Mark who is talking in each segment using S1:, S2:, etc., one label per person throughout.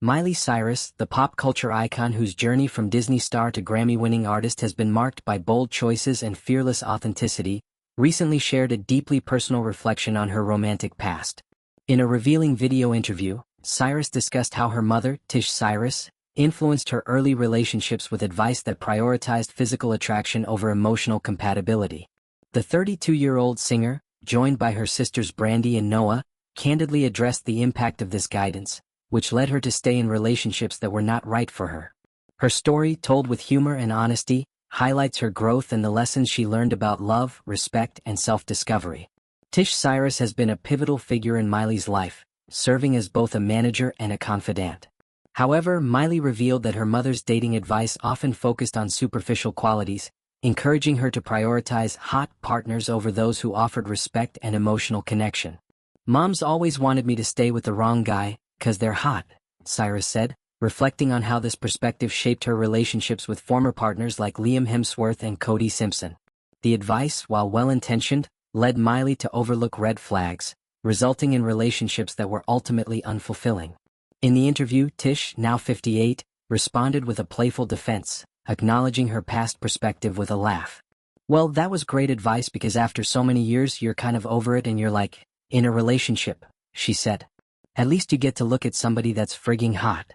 S1: Miley Cyrus, the pop culture icon whose journey from Disney star to Grammy-winning artist has been marked by bold choices and fearless authenticity, recently shared a deeply personal reflection on her romantic past. In a revealing video interview, Cyrus discussed how her mother, Tish Cyrus, influenced her early relationships with advice that prioritized physical attraction over emotional compatibility. The 32-year-old singer, joined by her sisters Brandy and Noah, candidly addressed the impact of this guidance, which led her to stay in relationships that were not right for her. Her story, told with humor and honesty, highlights her growth and the lessons she learned about love, respect, and self-discovery. Tish Cyrus has been a pivotal figure in Miley's life, serving as both a manager and a confidant. However, Miley revealed that her mother's dating advice often focused on superficial qualities, encouraging her to prioritize hot partners over those who offered respect and emotional connection. "Mom's always wanted me to stay with the wrong guy, 'cause they're hot," Cyrus said, reflecting on how this perspective shaped her relationships with former partners like Liam Hemsworth and Cody Simpson. The advice, while well-intentioned, led Miley to overlook red flags, resulting in relationships that were ultimately unfulfilling. In the interview, Tish, now 58, responded with a playful defense, acknowledging her past perspective with a laugh. "Well, that was great advice because after so many years you're kind of over it and you're like, in a relationship," she said. "At least you get to look at somebody that's frigging hot."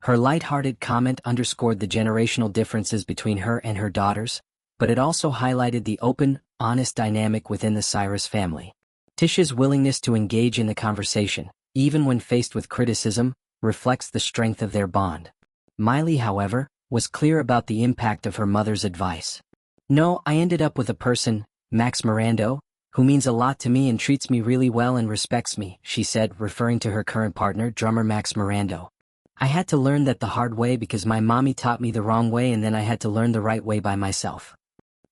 S1: Her lighthearted comment underscored the generational differences between her and her daughters, but it also highlighted the open, honest dynamic within the Cyrus family. Tish's willingness to engage in the conversation, even when faced with criticism, reflects the strength of their bond. Miley, however, was clear about the impact of her mother's advice. "No, I ended up with a person, Max Mirando, who means a lot to me and treats me really well and respects me," she said, referring to her current partner, drummer Max Mirando. "I had to learn that the hard way because my mommy taught me the wrong way and then I had to learn the right way by myself."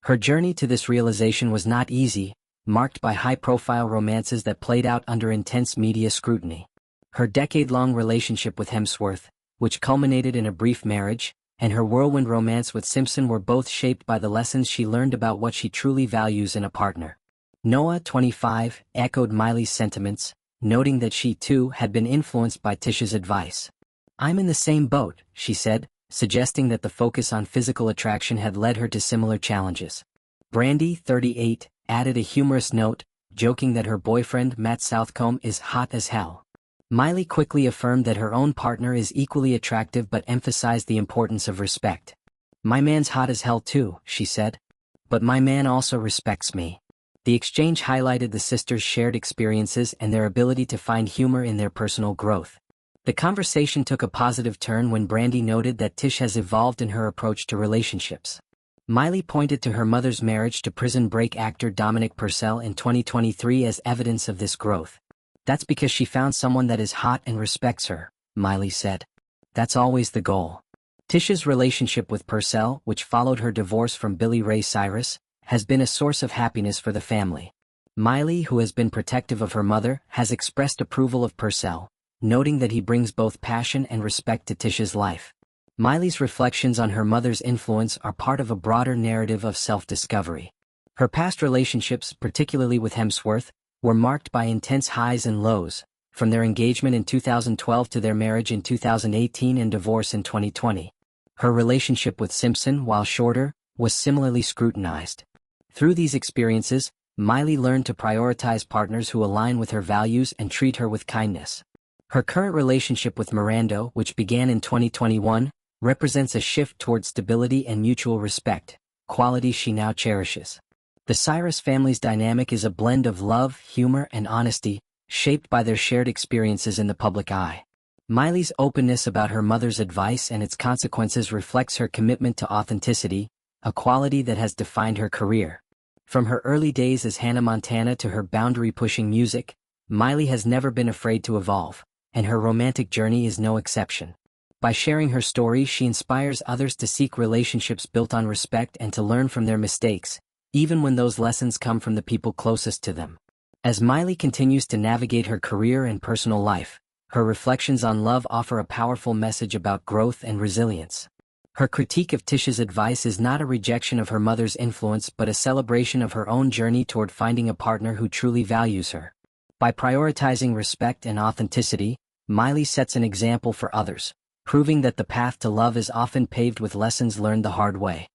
S1: Her journey to this realization was not easy, marked by high-profile romances that played out under intense media scrutiny. Her decade-long relationship with Hemsworth, which culminated in a brief marriage, and her whirlwind romance with Simpson were both shaped by the lessons she learned about what she truly values in a partner. Noah, 25, echoed Miley's sentiments, noting that she too had been influenced by Tish's advice. "I'm in the same boat," she said, suggesting that the focus on physical attraction had led her to similar challenges. Brandy, 38, added a humorous note, joking that her boyfriend Matt Southcombe is hot as hell. Miley quickly affirmed that her own partner is equally attractive but emphasized the importance of respect. "My man's hot as hell too," she said. "But my man also respects me." The exchange highlighted the sisters' shared experiences and their ability to find humor in their personal growth. The conversation took a positive turn when Brandy noted that Tish has evolved in her approach to relationships. Miley pointed to her mother's marriage to Prison Break actor Dominic Purcell in 2023 as evidence of this growth. "That's because she found someone that is hot and respects her," Miley said. "That's always the goal." Tish's relationship with Purcell, which followed her divorce from Billy Ray Cyrus, has been a source of happiness for the family. Miley, who has been protective of her mother, has expressed approval of Purcell, noting that he brings both passion and respect to Tish's life. Miley's reflections on her mother's influence are part of a broader narrative of self-discovery. Her past relationships, particularly with Hemsworth, were marked by intense highs and lows, from their engagement in 2012 to their marriage in 2018 and divorce in 2020. Her relationship with Simpson, while shorter, was similarly scrutinized. Through these experiences, Miley learned to prioritize partners who align with her values and treat her with kindness. Her current relationship with Mirando, which began in 2021, represents a shift towards stability and mutual respect, qualities she now cherishes. The Cyrus family's dynamic is a blend of love, humor, and honesty, shaped by their shared experiences in the public eye. Miley's openness about her mother's advice and its consequences reflects her commitment to authenticity, a quality that has defined her career. From her early days as Hannah Montana to her boundary-pushing music, Miley has never been afraid to evolve, and her romantic journey is no exception. By sharing her story, she inspires others to seek relationships built on respect and to learn from their mistakes, even when those lessons come from the people closest to them. As Miley continues to navigate her career and personal life, her reflections on love offer a powerful message about growth and resilience. Her critique of Tish's advice is not a rejection of her mother's influence but a celebration of her own journey toward finding a partner who truly values her. By prioritizing respect and authenticity, Miley sets an example for others, proving that the path to love is often paved with lessons learned the hard way.